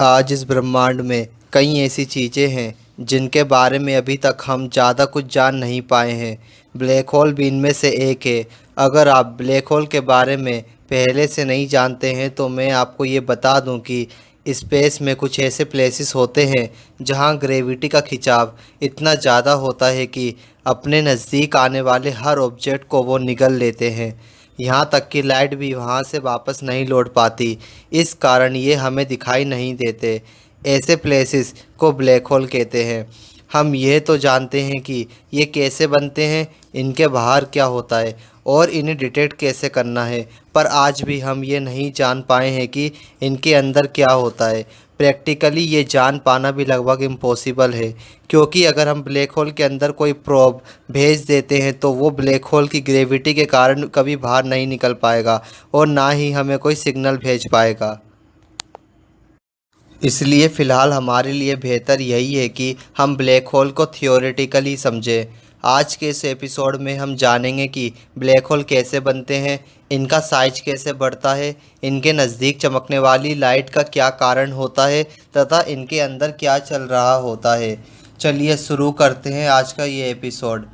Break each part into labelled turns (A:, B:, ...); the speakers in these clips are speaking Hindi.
A: आज इस ब्रह्मांड में कई ऐसी चीज़ें हैं जिनके बारे में अभी तक हम ज़्यादा कुछ जान नहीं पाए हैं। ब्लैक होल भी इनमें से एक है। अगर आप ब्लैक होल के बारे में पहले से नहीं जानते हैं तो मैं आपको ये बता दूं कि स्पेस में कुछ ऐसे प्लेसेस होते हैं जहां ग्रेविटी का खिंचाव इतना ज़्यादा होता है कि अपने नज़दीक आने वाले हर ऑब्जेक्ट को वो निगल लेते हैं। यहाँ तक कि लाइट भी वहाँ से वापस नहीं लौट पाती। इस कारण ये हमें दिखाई नहीं देते। ऐसे प्लेसेस को ब्लैक होल कहते हैं। हम यह तो जानते हैं कि ये कैसे बनते हैं, इनके बाहर क्या होता है और इन्हें डिटेक्ट कैसे करना है, पर आज भी हम ये नहीं जान पाए हैं कि इनके अंदर क्या होता है। प्रैक्टिकली ये जान पाना भी लगभग इम्पॉसिबल है, क्योंकि अगर हम ब्लैक होल के अंदर कोई प्रोब भेज देते हैं तो वो ब्लैक होल की ग्रेविटी के कारण कभी बाहर नहीं निकल पाएगा और ना ही हमें कोई सिग्नल भेज पाएगा। इसलिए फ़िलहाल हमारे लिए बेहतर यही है कि हम ब्लैक होल को थियोरेटिकली समझें। आज के इस एपिसोड में हम जानेंगे कि ब्लैक होल कैसे बनते हैं, इनका साइज कैसे बढ़ता है, इनके नज़दीक चमकने वाली लाइट का क्या कारण होता है तथा इनके अंदर क्या चल रहा होता है। चलिए शुरू करते हैं आज का ये एपिसोड।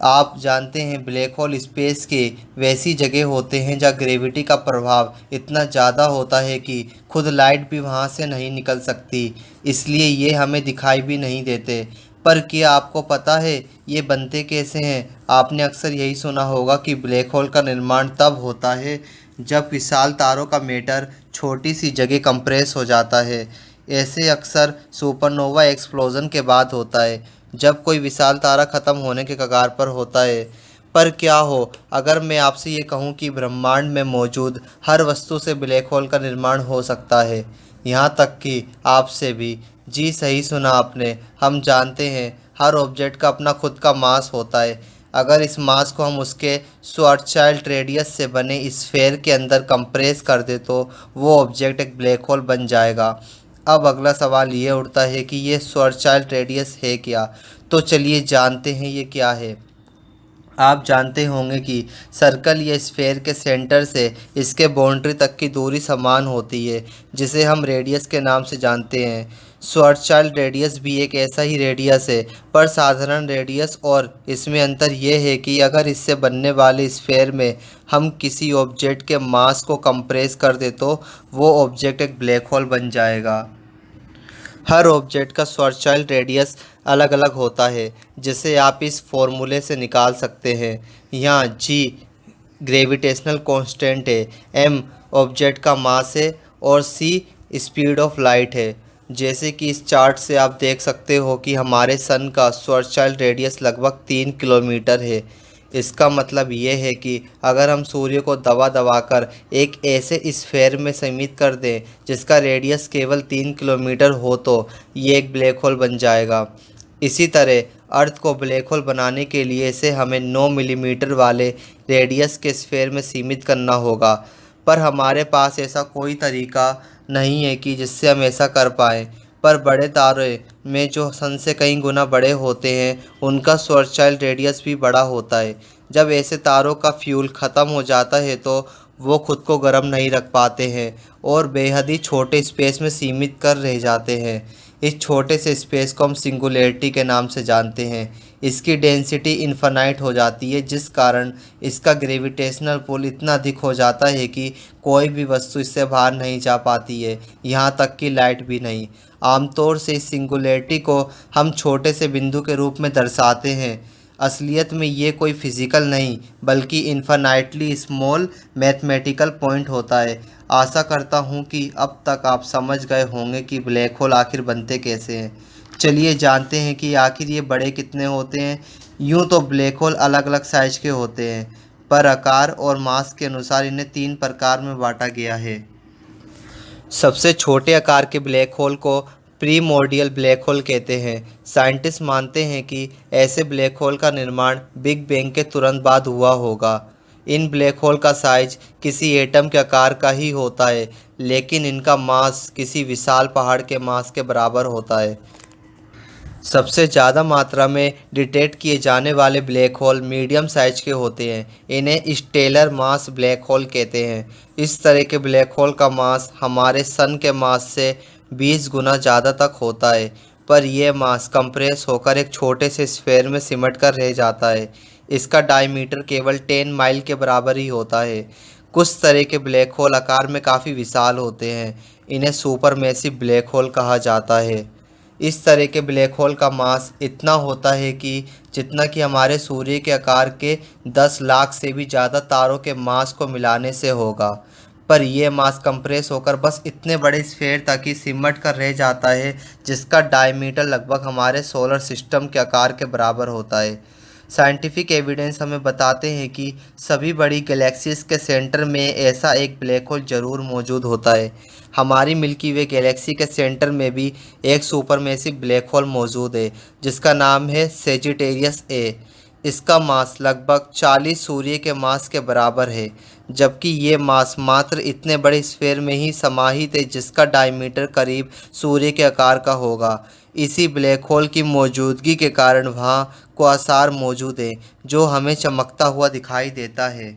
A: आप जानते हैं ब्लैक होल स्पेस के वैसी जगह होते हैं जहाँ ग्रेविटी का प्रभाव इतना ज़्यादा होता है कि खुद लाइट भी वहाँ से नहीं निकल सकती, इसलिए ये हमें दिखाई भी नहीं देते। पर क्या आपको पता है ये बनते कैसे हैं? आपने अक्सर यही सुना होगा कि ब्लैक होल का निर्माण तब होता है जब विशाल तारों का मैटर छोटी सी जगह कंप्रेस हो जाता है। ऐसे अक्सर सुपरनोवा एक्सप्लोजन के बाद होता है, जब कोई विशाल तारा ख़त्म होने के कगार पर होता है। पर क्या हो अगर मैं आपसे ये कहूँ कि ब्रह्मांड में मौजूद हर वस्तु से ब्लैक होल का निर्माण हो सकता है, यहाँ तक कि आपसे भी। जी सही सुना आपने। हम जानते हैं हर ऑब्जेक्ट का अपना खुद का मास होता है। अगर इस मास को हम उसके श्वार्ज़चाइल्ड रेडियस से बने स्फेयर के अंदर कंप्रेस कर दे तो वो ऑब्जेक्ट एक ब्लैक होल बन जाएगा। अब अगला सवाल ये उठता है कि ये श्वार्ज़चाइल्ड रेडियस है क्या? तो चलिए जानते हैं ये क्या है। आप जानते होंगे कि सर्कल या स्फेयर के सेंटर से इसके बाउंड्री तक की दूरी समान होती है, जिसे हम रेडियस के नाम से जानते हैं। श्वार्ज़चाइल्ड रेडियस भी एक ऐसा ही रेडियस है, पर साधारण रेडियस, और इसमें अंतर यह है कि अगर इससे बनने वाले स्फेयर में हम किसी ऑब्जेक्ट के मास को कंप्रेस कर दे तो वो ऑब्जेक्ट एक ब्लैक होल बन जाएगा। हर ऑब्जेक्ट का श्वार्ज़चाइल्ड रेडियस अलग अलग होता है, जिसे आप इस फॉर्मूले से निकाल सकते हैं। यहाँ जी ग्रेविटेशनल कांस्टेंट है, एम ऑब्जेक्ट का मास है और सी स्पीड ऑफ लाइट है। जैसे कि इस चार्ट से आप देख सकते हो कि हमारे सन का श्वार्ज़चाइल्ड रेडियस लगभग 3 किलोमीटर है। इसका मतलब ये है कि अगर हम सूर्य को दबा दबाकर एक ऐसे स्फेयर में सीमित कर दें जिसका रेडियस केवल 3 किलोमीटर हो तो ये एक ब्लैक होल बन जाएगा। इसी तरह अर्थ को ब्लैक होल बनाने के लिए इसे हमें 9 मिलीमीटर वाले रेडियस के स्फेयर में सीमित करना होगा, पर हमारे पास ऐसा कोई तरीका नहीं है कि जिससे हम ऐसा कर पाएँ। पर बड़े तारे में जो सन से कई गुना बड़े होते हैं उनका श्वार्ज़चाइल्ड रेडियस भी बड़ा होता है। जब ऐसे तारों का फ्यूल ख़त्म हो जाता है तो वो खुद को गर्म नहीं रख पाते हैं और बेहद ही छोटे स्पेस में सीमित कर रह जाते हैं। इस छोटे से स्पेस को हम सिंगुलैरिटी के नाम से जानते हैं। इसकी डेंसिटी इनफाइनाइट हो जाती है, जिस कारण इसका ग्रेविटेशनल पुल इतना अधिक हो जाता है कि कोई भी वस्तु इससे बाहर नहीं जा पाती है, यहाँ तक कि लाइट भी नहीं। आमतौर से इस सिंगुलैरिटी को हम छोटे से बिंदु के रूप में दर्शाते हैं। असलियत में ये कोई फिज़िकल नहीं बल्कि इन्फिनाइटली स्मॉल मैथमेटिकल पॉइंट होता है। आशा करता हूँ कि अब तक आप समझ गए होंगे कि ब्लैक होल आखिर बनते कैसे हैं। चलिए जानते हैं कि आखिर ये बड़े कितने होते हैं। यूँ तो ब्लैक होल अलग अलग साइज के होते हैं, पर आकार और मास के अनुसार इन्हें 3 प्रकार में बांटा गया है। सबसे छोटे आकार के ब्लैक होल को प्रीमोर्डियल ब्लैक होल कहते हैं। साइंटिस्ट मानते हैं कि ऐसे ब्लैक होल का निर्माण बिग बैंग के तुरंत बाद हुआ होगा। इन ब्लैक होल का साइज किसी एटम के आकार का ही होता है, लेकिन इनका मास किसी विशाल पहाड़ के मास के बराबर होता है। सबसे ज़्यादा मात्रा में डिटेक्ट किए जाने वाले ब्लैक होल मीडियम साइज के होते हैं। इन्हें स्टेलर मास ब्लैक होल कहते हैं। इस तरह के ब्लैक होल का मास हमारे सन के मास से 20 गुना ज़्यादा तक होता है, पर यह मास कंप्रेस होकर एक छोटे से स्फेयर में सिमट कर रह जाता है। इसका डायमीटर केवल 10 माइल के बराबर ही होता है। कुछ तरह के ब्लैक होल आकार में काफ़ी विशाल होते हैं। इन्हें सुपरमैसिव ब्लैक होल कहा जाता है। इस तरह के ब्लैक होल का मास इतना होता है कि जितना कि हमारे सूर्य के आकार के 10 लाख से भी ज़्यादा तारों के मास को मिलाने से होगा। पर यह मास कंप्रेस होकर बस इतने बड़े स्फीयर तक ही सिमट कर रह जाता है, जिसका डायमीटर लगभग हमारे सोलर सिस्टम के आकार के बराबर होता है। साइंटिफिक एविडेंस हमें बताते हैं कि सभी बड़ी गैलेक्सीज के सेंटर में ऐसा एक ब्लैक होल ज़रूर मौजूद होता है। हमारी मिल्की वे गैलेक्सी के सेंटर में भी एक सुपरमैसिव ब्लैक होल मौजूद है, जिसका नाम है सेजिटेरियस ए। इसका मास लगभग 40 सूर्य के मास के बराबर है, जबकि ये मास मात्र इतने बड़े स्फीयर में ही समाहित है जिसका डायमीटर करीब सूर्य के आकार का होगा। इसी ब्लैक होल की मौजूदगी के कारण वहाँ क्वासार मौजूद है, जो हमें चमकता हुआ दिखाई देता है।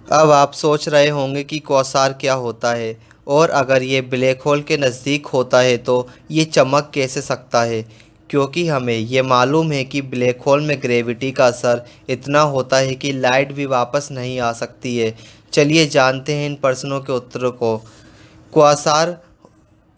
A: अब आप सोच रहे होंगे कि क्वासार क्या होता है, और अगर ये ब्लैक होल के नज़दीक होता है तो ये चमक कैसे सकता है। क्योंकि हमें ये मालूम है कि ब्लैक होल में ग्रेविटी का असर इतना होता है कि लाइट भी वापस नहीं आ सकती है। चलिए जानते हैं इन प्रश्नों के उत्तरों को। क्वासार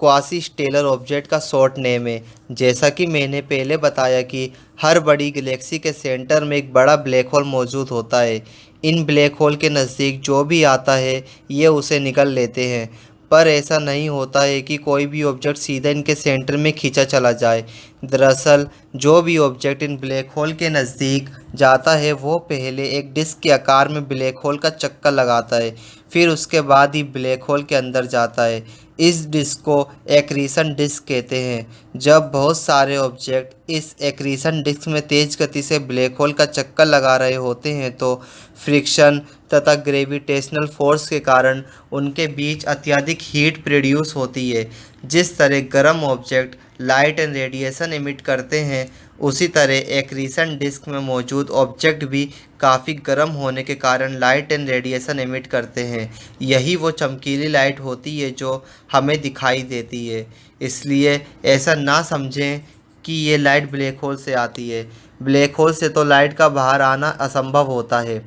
A: क्वासी स्टेलर ऑब्जेक्ट का शॉर्ट नेम है। जैसा कि मैंने पहले बताया कि हर बड़ी गैलेक्सी के सेंटर में एक बड़ा ब्लैक होल मौजूद होता है। इन ब्लैक होल के नज़दीक जो भी आता है ये उसे निगल लेते हैं, पर ऐसा नहीं होता है कि कोई भी ऑब्जेक्ट सीधा इनके सेंटर में खींचा चला जाए। दरअसल जो भी ऑब्जेक्ट इन ब्लैक होल के नज़दीक जाता है वो पहले एक डिस्क के आकार में ब्लैक होल का चक्कर लगाता है, फिर उसके बाद ही ब्लैक होल के अंदर जाता है। इस डिस्क को एक्रीशन डिस्क कहते हैं। जब बहुत सारे ऑब्जेक्ट इस एक्रीशन डिस्क में तेज़ गति से ब्लैक होल का चक्कर लगा रहे होते हैं तो फ्रिक्शन तथा ग्रेविटेशनल फोर्स के कारण उनके बीच अत्यधिक हीट प्रोड्यूस होती है। जिस तरह गर्म object light and radiation emit करते हैं, उसी तरह एक्रीशन डिस्क में मौजूद ऑब्जेक्ट भी काफ़ी गर्म होने के कारण लाइट एंड रेडिएशन एमिट करते हैं। यही वो चमकीली लाइट होती है जो हमें दिखाई देती है। इसलिए ऐसा ना समझें कि ये लाइट ब्लैक होल से आती है। ब्लैक होल से तो लाइट का बाहर आना असंभव होता है।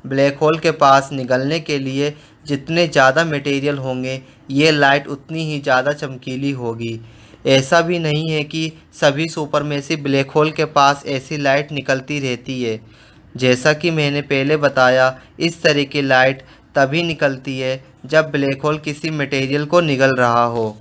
A: ब्लैक होल के पास निकलने के लिए जितने ज़्यादा मटेरियल होंगे, ये लाइट उतनी ही ज़्यादा चमकीली होगी। ऐसा भी नहीं है कि सभी सुपरमेसिव ब्लैक होल के पास ऐसी लाइट निकलती रहती है। जैसा कि मैंने पहले बताया, इस तरह की लाइट तभी निकलती है जब ब्लैक होल किसी मटेरियल को निगल रहा हो।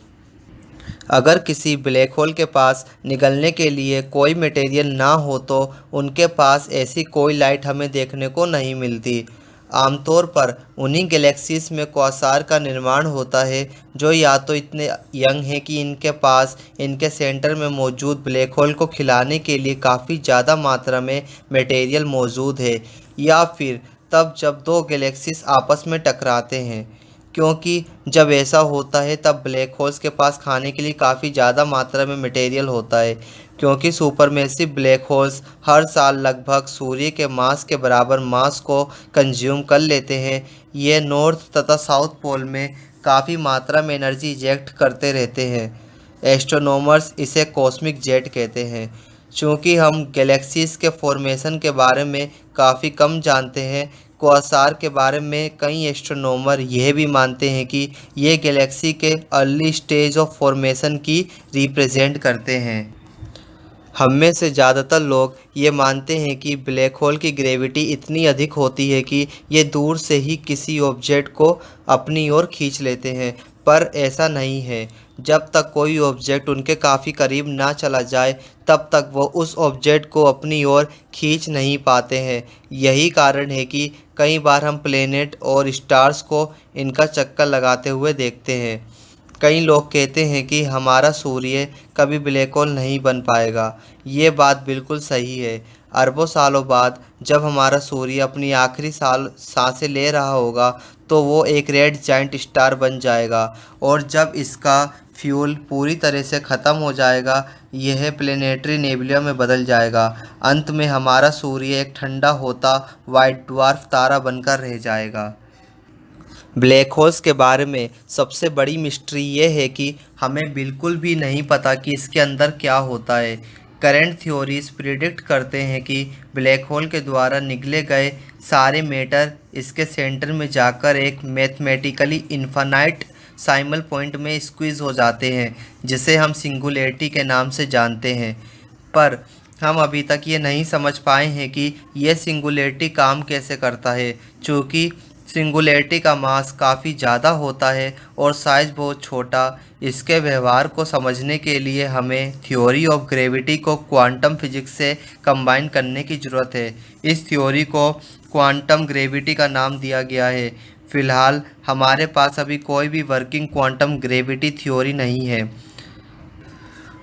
A: अगर किसी ब्लैक होल के पास निकलने के लिए कोई मटेरियल ना हो तो उनके पास ऐसी कोई लाइट हमें देखने को नहीं मिलती। आमतौर पर उन्हीं गैलेक्सीज में क्वासार का निर्माण होता है जो या तो इतने यंग हैं कि इनके पास इनके सेंटर में मौजूद ब्लैक होल को खिलाने के लिए काफ़ी ज़्यादा मात्रा में मटेरियल मौजूद है, या फिर तब जब दो गैलेक्सीज आपस में टकराते हैं। क्योंकि जब ऐसा होता है तब ब्लैक होल्स के पास खाने के लिए काफ़ी ज़्यादा मात्रा में मटेरियल होता है। क्योंकि सुपरमेसिव ब्लैक होल्स हर साल लगभग सूर्य के मास के बराबर मास को कंज्यूम कर लेते हैं, ये नॉर्थ तथा साउथ पोल में काफ़ी मात्रा में एनर्जी इजेक्ट करते रहते हैं। एस्ट्रोनॉमर्स इसे कॉस्मिक जेट कहते हैं। चूँकि हम गैलेक्सीज के फॉर्मेशन के बारे में काफ़ी कम जानते हैं, क्वासार के बारे में कई एस्ट्रोनॉमर यह भी मानते हैं कि ये गैलेक्सी के अर्ली स्टेज ऑफ फॉर्मेशन की रिप्रेजेंट करते हैं। हम में से ज़्यादातर लोग ये मानते हैं कि ब्लैक होल की ग्रेविटी इतनी अधिक होती है कि ये दूर से ही किसी ऑब्जेक्ट को अपनी ओर खींच लेते हैं, पर ऐसा नहीं है। जब तक कोई ऑब्जेक्ट उनके काफ़ी करीब ना चला जाए तब तक वो उस ऑब्जेक्ट को अपनी ओर खींच नहीं पाते हैं। यही कारण है कि कई बार हम प्लेनेट और स्टार्स को इनका चक्कर लगाते हुए देखते हैं। कई लोग कहते हैं कि हमारा सूर्य कभी ब्लैक होल नहीं बन पाएगा। ये बात बिल्कुल सही है। अरबों सालों बाद जब हमारा सूर्य अपनी आखिरी सांसें ले रहा होगा तो वो एक रेड जाइंट स्टार बन जाएगा, और जब इसका फ्यूल पूरी तरह से ख़त्म हो जाएगा यह प्लेनेटरी नेबुला में बदल जाएगा। अंत में हमारा सूर्य एक ठंडा होता वाइट ड्वार्फ तारा बनकर रह जाएगा। ब्लैक होल्स के बारे में सबसे बड़ी मिस्ट्री ये है कि हमें बिल्कुल भी नहीं पता कि इसके अंदर क्या होता है। करंट थ्योरीज प्रिडिक्ट करते हैं कि ब्लैक होल के द्वारा निगले गए सारे मैटर इसके सेंटर में जाकर एक मैथमेटिकली इन्फानाइट साइमल पॉइंट में स्क्वीज़ हो जाते हैं, जिसे हम सिंगुलैरिटी के नाम से जानते हैं। पर हम अभी तक ये नहीं समझ पाए हैं कि यह सिंगुलैरिटी काम कैसे करता है, चूँकि सिंगुलैरिटी का मास काफ़ी ज़्यादा होता है और साइज़ बहुत छोटा। इसके व्यवहार को समझने के लिए हमें थ्योरी ऑफ ग्रेविटी को क्वांटम फिजिक्स से कंबाइन करने की ज़रूरत है। इस थ्योरी को क्वांटम ग्रेविटी का नाम दिया गया है। फ़िलहाल हमारे पास अभी कोई भी वर्किंग क्वांटम ग्रेविटी थ्योरी नहीं है।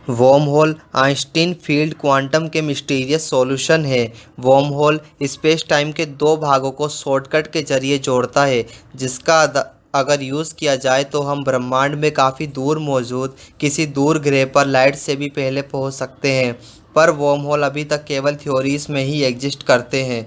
A: वर्महोल आइंस्टीन फील्ड क्वांटम के मिस्टीरियस सॉल्यूशन है। वर्महोल स्पेस टाइम के दो भागों को शॉर्टकट के जरिए जोड़ता है, जिसका अगर यूज़ किया जाए तो हम ब्रह्मांड में काफ़ी दूर मौजूद किसी दूर ग्रह पर लाइट से भी पहले पहुंच सकते हैं। पर वर्महोल अभी तक केवल थ्योरीज में ही एग्जिस्ट करते हैं।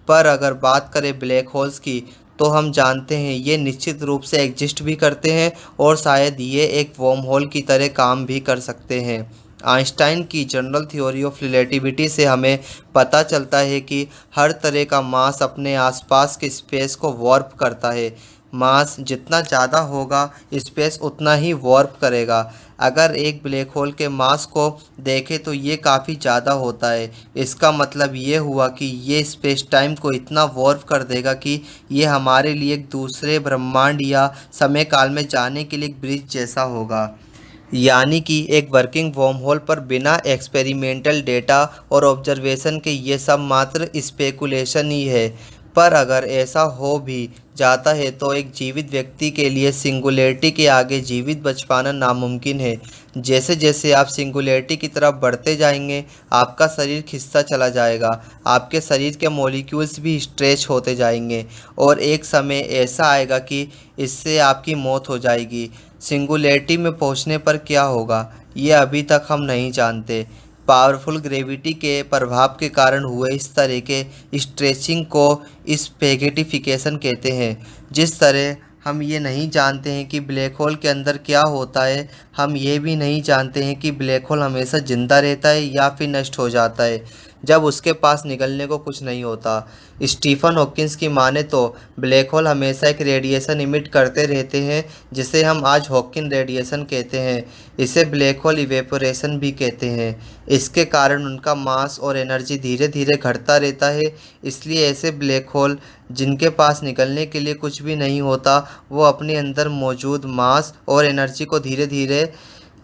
A: पर अगर बात करें ब्लैक होल्स की, तो हम जानते हैं ये निश्चित रूप से एग्जिस्ट भी करते हैं और शायद ये एक वर्म होल की तरह काम भी कर सकते हैं। आइंस्टाइन की जनरल थ्योरी ऑफ रिलेटिविटी से हमें पता चलता है कि हर तरह का मास अपने आसपास के स्पेस को वॉर्प करता है। मास जितना ज़्यादा होगा, स्पेस उतना ही वॉर्प करेगा। अगर एक ब्लैक होल के मास को देखें तो ये काफ़ी ज़्यादा होता है। इसका मतलब ये हुआ कि ये स्पेस टाइम को इतना वॉर्प कर देगा कि ये हमारे लिए एक दूसरे ब्रह्मांड या समय काल में जाने के लिए एक ब्रिज जैसा होगा। यानी कि एक वर्किंग वर्म होल पर बिना एक्सपेरिमेंटल डेटा और ऑब्जर्वेशन के ये सब मात्र स्पेकुलेशन ही है। पर अगर ऐसा हो भी जाता है तो एक जीवित व्यक्ति के लिए सिंगुलैरिटी के आगे जीवित बच पाना नामुमकिन है। जैसे जैसे आप सिंगुलैरिटी की तरफ बढ़ते जाएंगे, आपका शरीर खिंचता चला जाएगा, आपके शरीर के मॉलिक्यूल्स भी स्ट्रेच होते जाएंगे और एक समय ऐसा आएगा कि इससे आपकी मौत हो जाएगी। सिंगुलैरिटी में पहुंचने पर क्या होगा, ये अभी तक हम नहीं जानते। पावरफुल ग्रेविटी के प्रभाव के कारण हुए इस तरह के स्ट्रेचिंग को स्पेगेटिफिकेशन कहते हैं। जिस तरह हम ये नहीं जानते हैं कि ब्लैक होल के अंदर क्या होता है, हम ये भी नहीं जानते हैं कि ब्लैक होल हमेशा ज़िंदा रहता है या फिर नष्ट हो जाता है जब उसके पास निकलने को कुछ नहीं होता। स्टीफन हॉकिंस की माने तो ब्लैक होल हमेशा एक रेडिएशन इमिट करते रहते हैं, जिसे हम आज हॉकिंग रेडिएशन कहते हैं। इसे ब्लैक होल इवेपोरेशन भी कहते हैं। इसके कारण उनका मास और एनर्जी धीरे धीरे घटता रहता है। इसलिए ऐसे ब्लैक होल जिनके पास निकलने के लिए कुछ भी नहीं होता, वो अपने अंदर मौजूद मास और एनर्जी को धीरे धीरे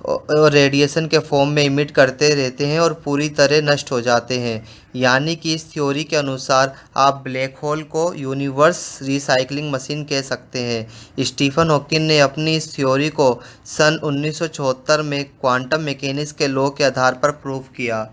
A: और रेडिएशन के फॉर्म में इमिट करते रहते हैं और पूरी तरह नष्ट हो जाते हैं। यानी कि इस थ्योरी के अनुसार आप ब्लैक होल को यूनिवर्स रिसाइकलिंग मशीन कह सकते हैं। स्टीफन हॉकिंग ने अपनी इस थ्योरी को सन 1974 में क्वांटम मैकेनिक्स के लॉ के आधार पर प्रूव किया।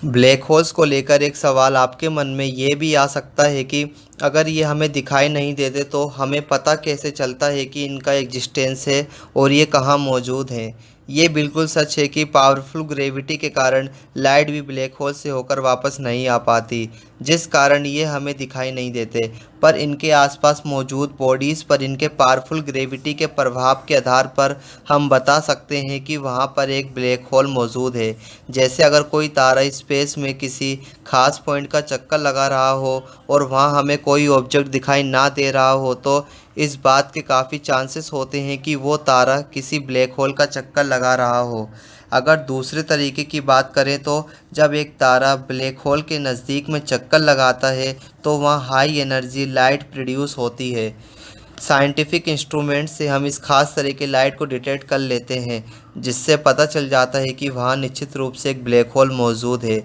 A: ब्लैक होल्स को लेकर एक सवाल आपके मन में ये भी आ सकता है कि अगर ये हमें दिखाई नहीं देते तो हमें पता कैसे चलता है कि इनका एग्जिस्टेंस है और ये कहाँ मौजूद हैं। ये बिल्कुल सच है कि पावरफुल ग्रेविटी के कारण लाइट भी ब्लैक होल से होकर वापस नहीं आ पाती, जिस कारण ये हमें दिखाई नहीं देते। पर इनके आसपास मौजूद बॉडीज़ पर इनके पावरफुल ग्रेविटी के प्रभाव के आधार पर हम बता सकते हैं कि वहाँ पर एक ब्लैक होल मौजूद है। जैसे अगर कोई तारा स्पेस में किसी खास पॉइंट का चक्कर लगा रहा हो और वहाँ हमें कोई ऑब्जेक्ट दिखाई ना दे रहा हो, तो इस बात के काफ़ी चांसेस होते हैं कि वो तारा किसी ब्लैक होल का चक्कर लगा रहा हो। अगर दूसरे तरीके की बात करें तो जब एक तारा ब्लैक होल के नज़दीक में चक्कर लगाता है तो वहाँ हाई एनर्जी लाइट प्रोड्यूस होती है। साइंटिफिक इंस्ट्रूमेंट से हम इस खास तरह के लाइट को डिटेक्ट कर लेते हैं, जिससे पता चल जाता है कि वहाँ निश्चित रूप से एक ब्लैक होल मौजूद है।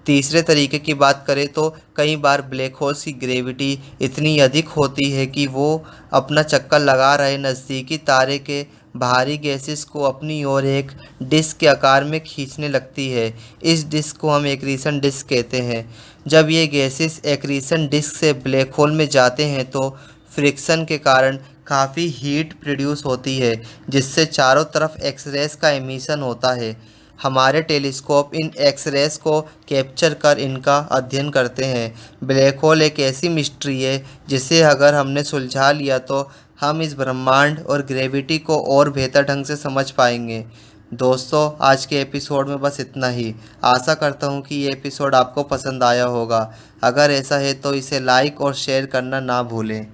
A: तीसरे तरीके की बात करें तो कई बार ब्लैक होल्स की ग्रेविटी इतनी अधिक होती है कि वो अपना चक्कर लगा रहे नज़दीकी तारे के बाहरी गैसेस को अपनी ओर एक डिस्क के आकार में खींचने लगती है। इस डिस्क को हम एक्रीशन डिस्क कहते हैं। जब ये गैसेस एक्रीशन डिस्क से ब्लैक होल में जाते हैं तो फ्रिक्शन के कारण काफ़ी हीट प्रोड्यूस होती है, जिससे चारों तरफ एक्सरेज का एमिशन होता है। हमारे टेलीस्कोप इन एक्सरेज को कैप्चर कर इनका अध्ययन करते हैं। ब्लैक होल एक ऐसी मिस्ट्री है जिसे अगर हमने सुलझा लिया तो हम इस ब्रह्मांड और ग्रेविटी को और बेहतर ढंग से समझ पाएंगे। दोस्तों, आज के एपिसोड में बस इतना ही। आशा करता हूँ कि ये एपिसोड आपको पसंद आया होगा। अगर ऐसा है तो इसे लाइक और शेयर करना ना भूलें।